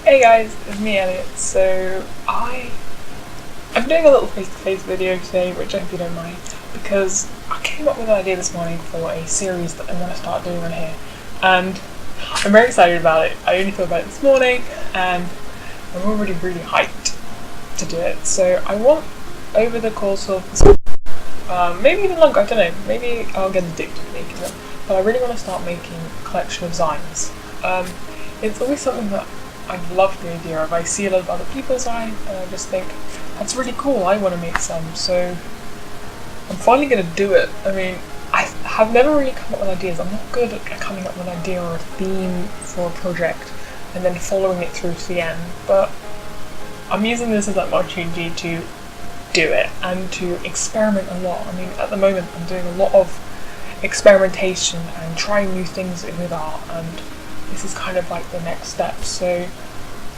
Hey guys, it's me Elliot. So I'm doing a little face-to-face video today, which I hope you don't mind, because I came up with an idea this morning for a series that I'm going to start doing on here, and I'm very excited about it. I only thought about it this morning, and I'm already really hyped to do it. So I want, over the course of maybe even longer, I don't know, maybe I'll get addicted to making them, but I really want to start making a collection of zines. It's always something that I love the idea of. I see a lot of other people's zine and I just think, that's really cool, I want to make some, so I'm finally going to do it. I mean, I have never really come up with ideas. I'm not good at coming up with an idea or a theme for a project and then following it through to the end, but I'm using this as an opportunity to do it and to experiment a lot. I mean, at the moment I'm doing a lot of experimentation and trying new things with art, and this is kind of like the next step. So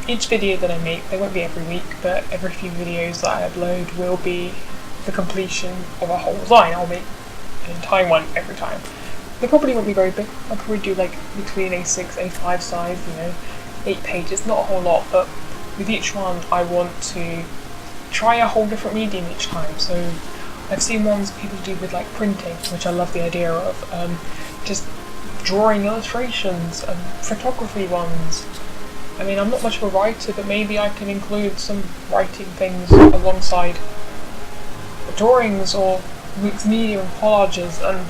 each video that I make, they won't be every week, but every few videos that I upload will be the completion of a whole zine. I'll make an entire one every time. They probably won't be very big. I'll probably do like between A6, A5 size, 8 pages, not a whole lot, but with each one I want to try a whole different medium each time. So I've seen ones people do with like printing, which I love the idea of, just drawing illustrations and photography ones. I mean, I'm not much of a writer, but maybe I can include some writing things alongside drawings or mixed media and collages, and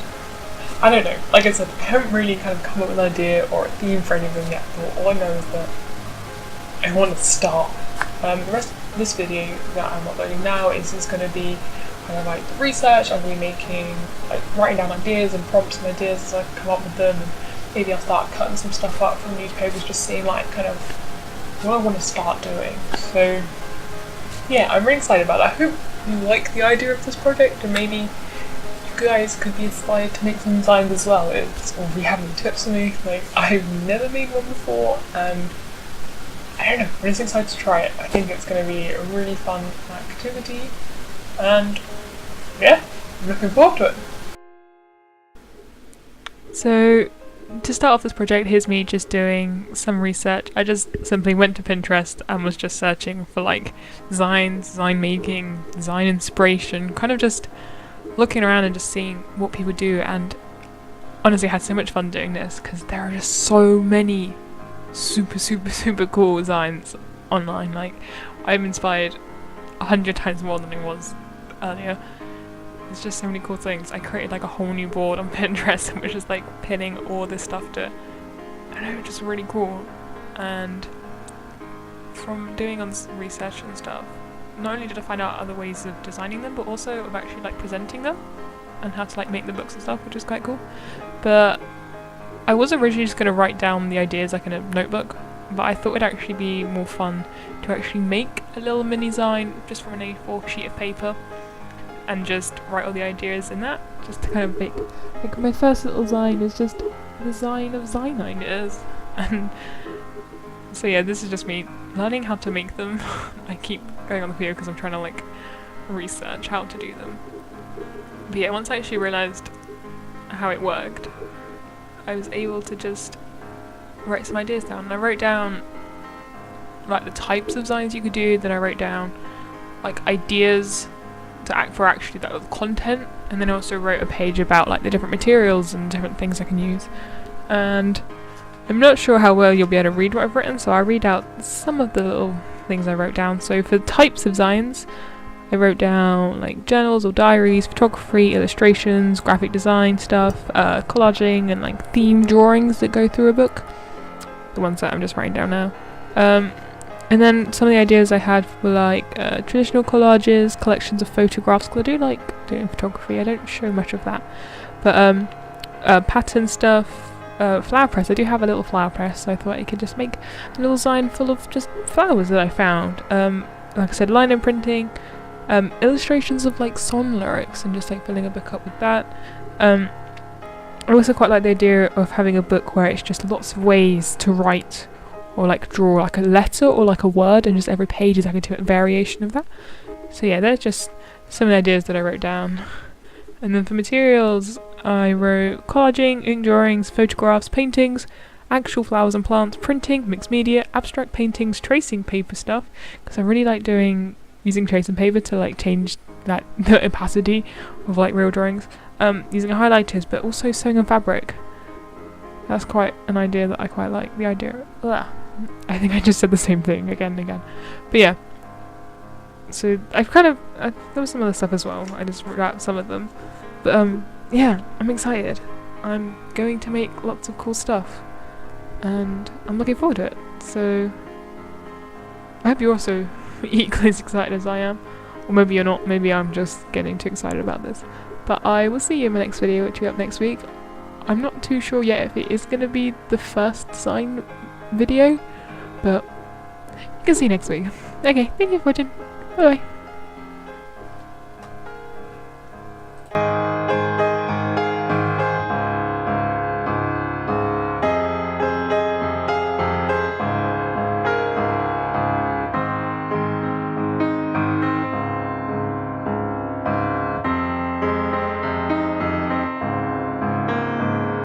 I don't know, like I said, I haven't really kind of come up with an idea or a theme for any of them yet, but all I know is that I want to start. The rest of this video that I'm uploading now is going to be kind of like the research. I'll be making, like, writing down ideas and prompts and ideas as I come up with them, and maybe I'll start cutting some stuff up from newspapers, just seeing like kind of what I want to start doing. So yeah, I'm really excited about it. I hope you like the idea of this project, and maybe you guys could be inspired to make some zines as well. Or if you have any tips for me, like, I've never made one before, and I don't know, I'm just excited to try it. I think it's going to be a really fun activity, and yeah, I'm looking forward to it. So, to start off this project, here's me just doing some research. I just simply went to Pinterest and was just searching for like zines, zine making, zine inspiration, kind of just looking around and just seeing what people do, and honestly I had so much fun doing this because there are just so many super cool zines online. Like, I'm inspired 100 times more than I was earlier. There's just so many cool things. I created like a whole new board on Pinterest and was just like pinning all this stuff to, I don't know, just really cool. And from doing on research and stuff, not only did I find out other ways of designing them, but also of actually like presenting them and how to like make the books and stuff, which is quite cool. But I was originally just going to write down the ideas like in a notebook, but I thought it'd actually be more fun to actually make a little mini zine just from an A4 sheet of paper and just write all the ideas in that, just to kind of make, like, my first little zine is just the zine of zine ideas. And so yeah, this is just me learning how to make them. I keep going on the video because I'm trying to like research how to do them. But yeah, once I actually realised how it worked, I was able to just write some ideas down. And I wrote down like the types of zines you could do, then I wrote down like ideas for actually that was content, and then I also wrote a page about like the different materials and different things I can use. And I'm not sure how well you'll be able to read what I've written, so I'll read out some of the little things I wrote down. So for the types of zines, I wrote down like journals or diaries, photography, illustrations, graphic design stuff, collaging, and like theme drawings that go through a book. The ones that I'm just writing down now. And then some of the ideas I had were like traditional collages, collections of photographs, because I do like doing photography. I don't show much of that. But pattern stuff, flower press. I do have a little flower press, so I thought I could just make a little zine full of just flowers that I found. Like I said, line and printing, illustrations of like song lyrics, and just like filling a book up with that. I also quite like the idea of having a book where it's just lots of ways to write or like draw like a letter or like a word, and just every page is like a different variation of that. So yeah, they're just some of the ideas that I wrote down. And then for materials, I wrote collaging, ink drawings, photographs, paintings, actual flowers and plants, printing, mixed media, abstract paintings, tracing paper stuff, because I really like using tracing paper to like change that the opacity of like real drawings, using highlighters, but also sewing on fabric. That's quite an idea that I quite like. The idea, I think I just said the same thing again and again, but yeah. So I've kind of there was some other stuff as well. I just wrote out some of them, but yeah, I'm excited. I'm going to make lots of cool stuff, and I'm looking forward to it. So I hope you're also equally as excited as I am, or maybe you're not. Maybe I'm just getting too excited about this. But I will see you in my next video, which will be up next week. I'm not too sure yet if it is going to be the first Zine video, but you can see next week. Okay, thank you for watching. Bye bye.